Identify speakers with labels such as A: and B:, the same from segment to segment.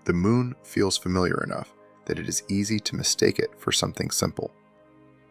A: The moon feels familiar enough that it is easy to mistake it for something simple.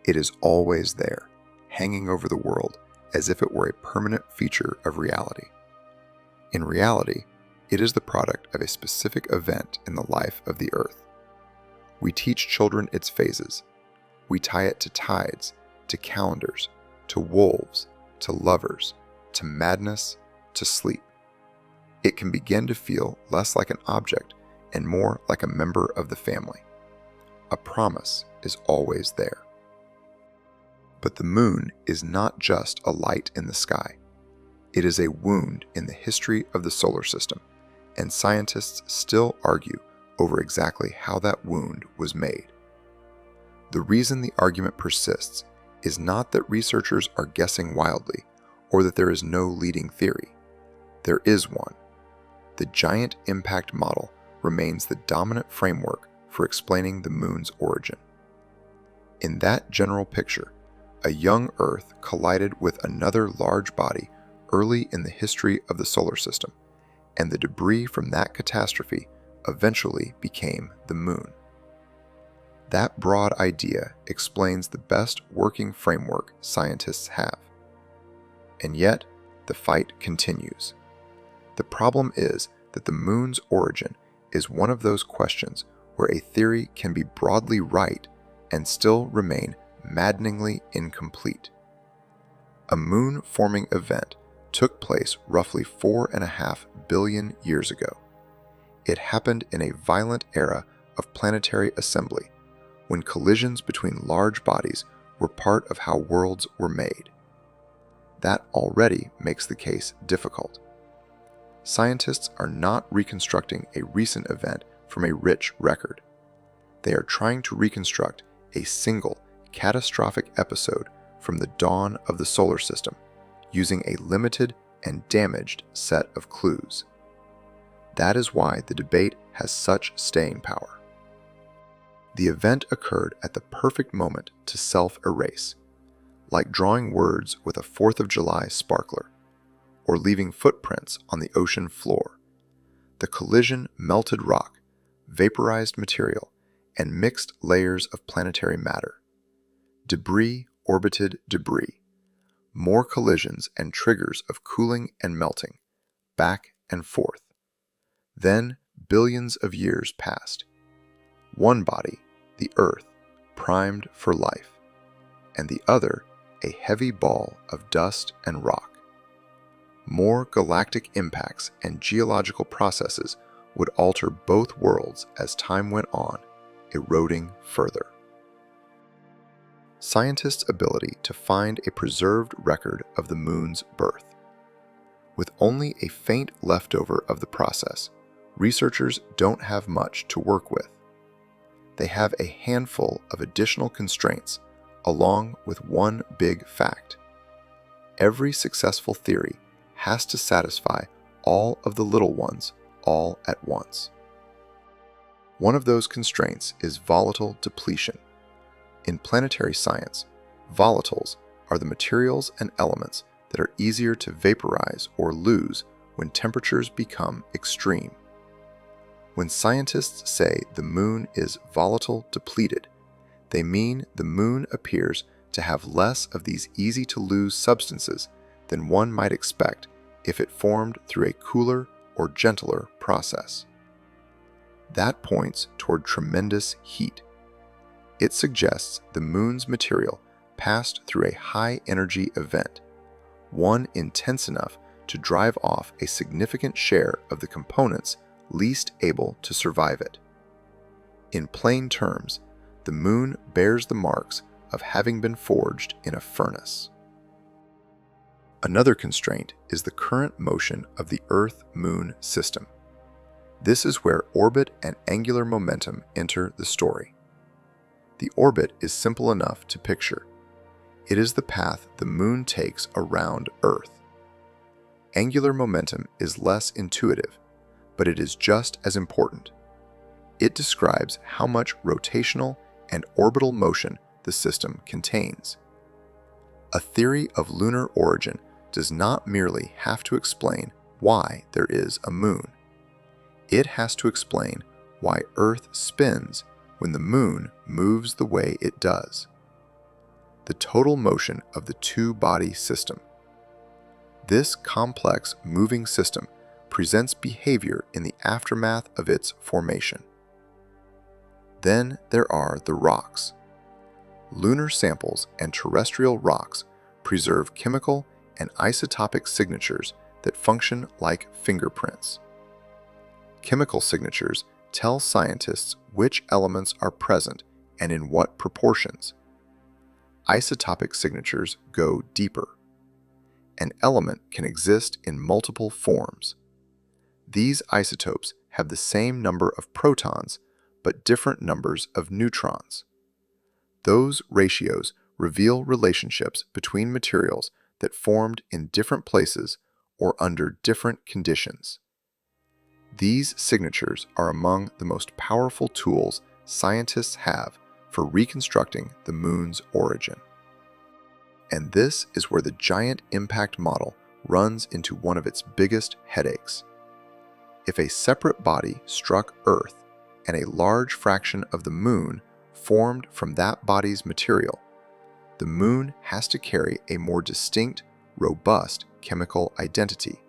A: It is always there, hanging over the world as if it were a permanent feature of reality. In reality, it is the product of a specific event in the life of the Earth. We teach children its phases. We tie it to tides, to calendars, to wolves, to lovers, to madness, to sleep. It can begin to feel less like an object and more like a member of the family. A promise is always there. But the moon is not just a light in the sky. It is a wound in the history of the solar system, and scientists still argue over exactly how that wound was made. The reason the argument persists is not that researchers are guessing wildly or that there is no leading theory. There is one. The giant impact model remains the dominant framework for explaining the moon's origin. In that general picture, a young Earth collided with another large body early in the history of the solar system, and the debris from that catastrophe eventually became the moon. That broad idea explains the best working framework scientists have. And yet, the fight continues. The problem is that the moon's origin is one of those questions where a theory can be broadly right and still remain maddeningly incomplete. A moon-forming event took place roughly 4.5 billion years ago. It happened in a violent era of planetary assembly, when collisions between large bodies were part of how worlds were made. That already makes the case difficult. Scientists are not reconstructing a recent event from a rich record. They are trying to reconstruct a single, catastrophic episode from the dawn of the solar system, using a limited and damaged set of clues. That is why the debate has such staying power. The event occurred at the perfect moment to self-erase, like drawing words with a 4th of July sparkler, or leaving footprints on the ocean floor. The collision melted rock, vaporized material, and mixed layers of planetary matter. Debris orbited debris. More collisions and triggers of cooling and melting, back and forth. Then billions of years passed. One body, the Earth, primed for life, and the other, a heavy ball of dust and rock. More galactic impacts and geological processes would alter both worlds as time went on, eroding further. Scientists' ability to find a preserved record of the moon's birth. With only a faint leftover of the process, researchers don't have much to work with. They have a handful of additional constraints, along with one big fact. Every successful theory has to satisfy all of the little ones all at once. One of those constraints is volatile depletion. In planetary science, volatiles are the materials and elements that are easier to vaporize or lose when temperatures become extreme. When scientists say the moon is volatile depleted, they mean the moon appears to have less of these easy-to-lose substances than one might expect if it formed through a cooler or gentler process. That points toward tremendous heat. It suggests the moon's material passed through a high-energy event, one intense enough to drive off a significant share of the components least able to survive it. In plain terms, the moon bears the marks of having been forged in a furnace. Another constraint is the current motion of the Earth-Moon system. This is where orbit and angular momentum enter the story. The orbit is simple enough to picture. It is the path the moon takes around Earth. Angular momentum is less intuitive, but it is just as important. It describes how much rotational and orbital motion the system contains. A theory of lunar origin does not merely have to explain why there is a moon. It has to explain why Earth spins when the Moon moves the way it does. The total motion of the two-body system. This complex moving system presents behavior in the aftermath of its formation. Then there are the rocks. Lunar samples and terrestrial rocks preserve chemical and isotopic signatures that function like fingerprints. Chemical signatures tell scientists which elements are present and in what proportions. Isotopic signatures go deeper. An element can exist in multiple forms. These isotopes have the same number of protons, but different numbers of neutrons. Those ratios reveal relationships between materials that formed in different places or under different conditions. These signatures are among the most powerful tools scientists have for reconstructing the Moon's origin. And this is where the giant impact model runs into one of its biggest headaches. If a separate body struck Earth and a large fraction of the Moon formed from that body's material, the Moon has to carry a more distinct, robust chemical identity.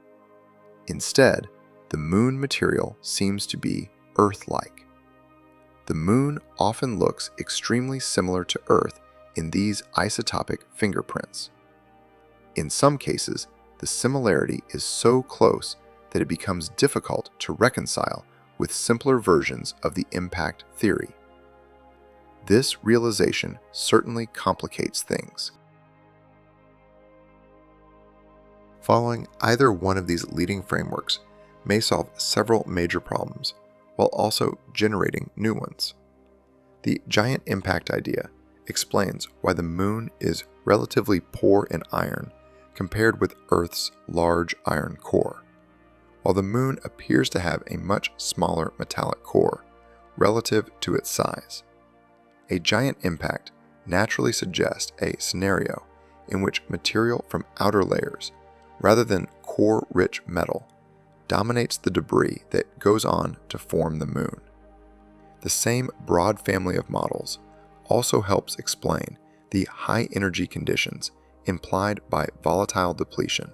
A: Instead, the Moon material seems to be Earth-like. The Moon often looks extremely similar to Earth in these isotopic fingerprints. In some cases, the similarity is so close that it becomes difficult to reconcile with simpler versions of the impact theory. This realization certainly complicates things. Following either one of these leading frameworks may solve several major problems, while also generating new ones. The giant impact idea explains why the Moon is relatively poor in iron compared with Earth's large iron core, while the Moon appears to have a much smaller metallic core relative to its size. A giant impact naturally suggests a scenario in which material from outer layers, rather than core-rich metal, dominates the debris that goes on to form the Moon. The same broad family of models also helps explain the high energy conditions implied by volatile depletion.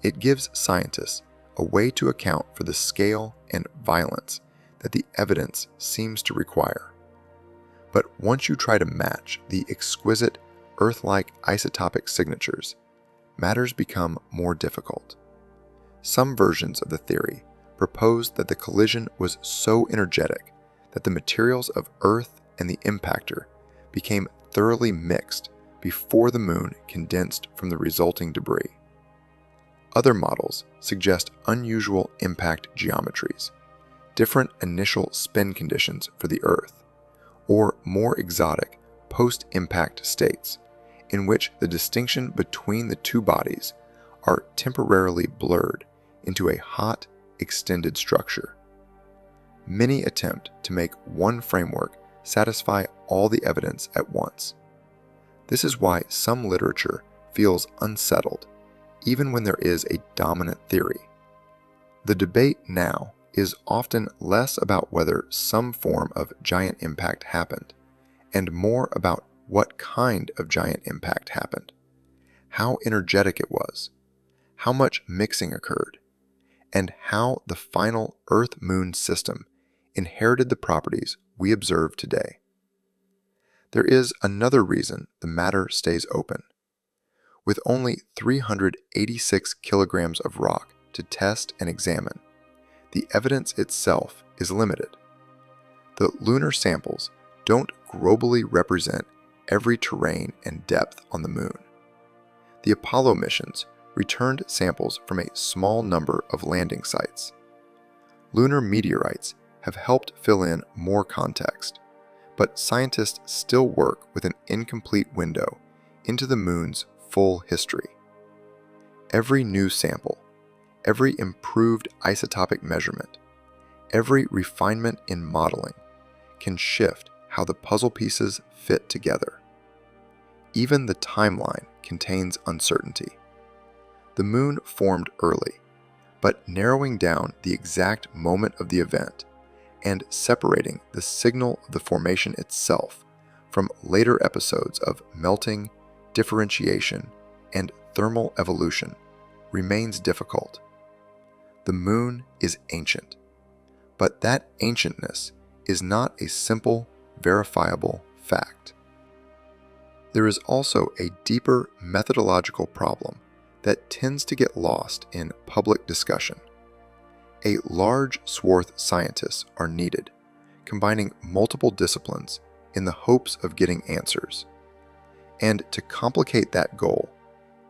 A: It gives scientists a way to account for the scale and violence that the evidence seems to require. But once you try to match the exquisite Earth-like isotopic signatures, matters become more difficult. Some versions of the theory propose that the collision was so energetic that the materials of Earth and the impactor became thoroughly mixed before the Moon condensed from the resulting debris. Other models suggest unusual impact geometries, different initial spin conditions for the Earth, or more exotic post-impact states in which the distinction between the two bodies are temporarily blurred into a hot, extended structure. Many attempt to make one framework satisfy all the evidence at once. This is why some literature feels unsettled, even when there is a dominant theory. The debate now is often less about whether some form of giant impact happened, and more about what kind of giant impact happened, how energetic it was, how much mixing occurred, and how the final Earth-Moon system inherited the properties we observe today. There is another reason the matter stays open. With only 386 kilograms of rock to test and examine, the evidence itself is limited. The lunar samples don't globally represent every terrain and depth on the Moon. The Apollo missions returned samples from a small number of landing sites. Lunar meteorites have helped fill in more context, but scientists still work with an incomplete window into the Moon's full history. Every new sample, every improved isotopic measurement, every refinement in modeling can shift how the puzzle pieces fit together. Even the timeline contains uncertainty. The Moon formed early, but narrowing down the exact moment of the event and separating the signal of the formation itself from later episodes of melting, differentiation, and thermal evolution remains difficult. The moon is ancient, but that ancientness is not a simple, verifiable fact. There is also a deeper methodological problem that tends to get lost in public discussion. A large swath of scientists are needed, combining multiple disciplines in the hopes of getting answers. And to complicate that goal,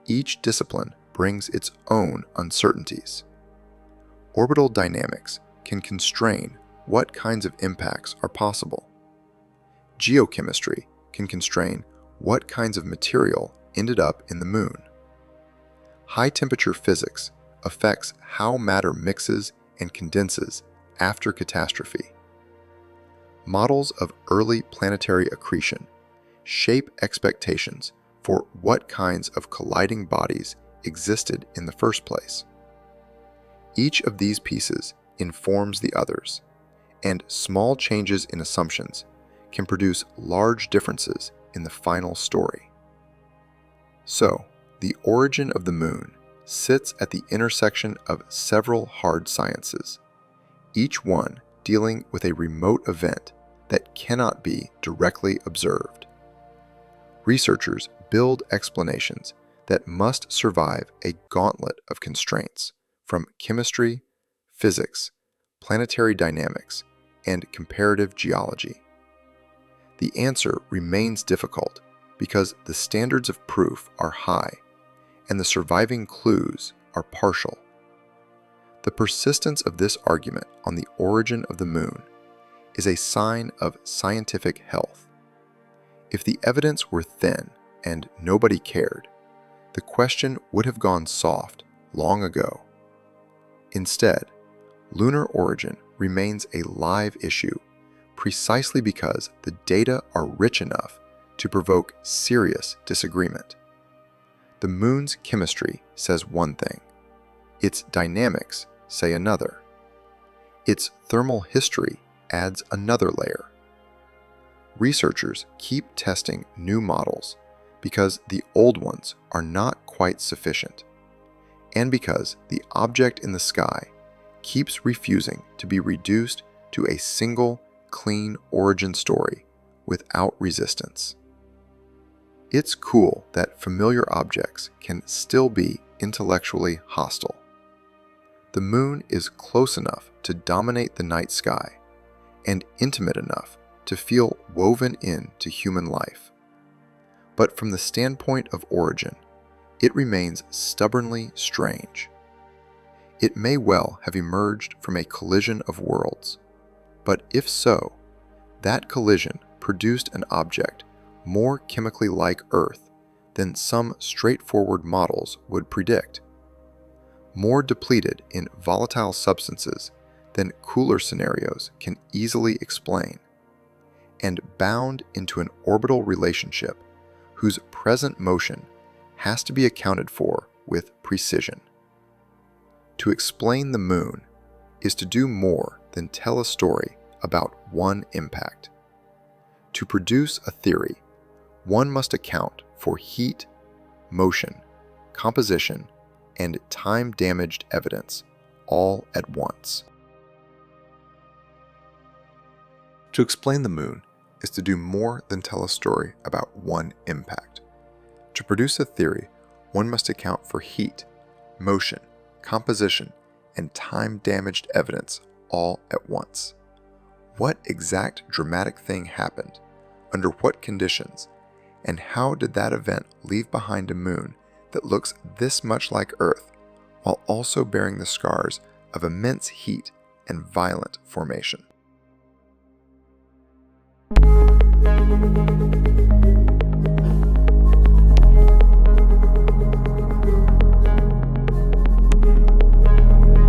A: each discipline brings its own uncertainties. Orbital dynamics can constrain what kinds of impacts are possible. Geochemistry can constrain what kinds of material ended up in the moon. High-temperature physics affects how matter mixes and condenses after catastrophe. Models of early planetary accretion shape expectations for what kinds of colliding bodies existed in the first place. Each of these pieces informs the others, and small changes in assumptions can produce large differences in the final story. So, the origin of the moon sits at the intersection of several hard sciences, each one dealing with a remote event that cannot be directly observed. Researchers build explanations that must survive a gauntlet of constraints from chemistry, physics, planetary dynamics, and comparative geology. The answer remains difficult because the standards of proof are high and the surviving clues are partial. The persistence of this argument on the origin of the moon is a sign of scientific health. If the evidence were thin and nobody cared, the question would have gone soft long ago. Instead, lunar origin remains a live issue precisely because the data are rich enough to provoke serious disagreement. The moon's chemistry says one thing, its dynamics say another. Its thermal history adds another layer. Researchers keep testing new models because the old ones are not quite sufficient, and because the object in the sky keeps refusing to be reduced to a single, clean origin story without resistance. It's cool that familiar objects can still be intellectually hostile. The moon is close enough to dominate the night sky and intimate enough to feel woven into human life. But from the standpoint of origin, it remains stubbornly strange. It may well have emerged from a collision of worlds, but if so, that collision produced an object more chemically like Earth than some straightforward models would predict, more depleted in volatile substances than cooler scenarios can easily explain, and bound into an orbital relationship whose present motion has to be accounted for with precision. To explain the moon is to do more than tell a story about one impact. To produce a theory, one must account for heat, motion, composition, and time-damaged evidence all at once. To explain the moon is to do more than tell a story about one impact. To produce a theory, one must account for heat, motion, composition, and time-damaged evidence all at once. What exact dramatic thing happened? Under what conditions? And how did that event leave behind a moon that looks this much like Earth, while also bearing the scars of immense heat and violent formation?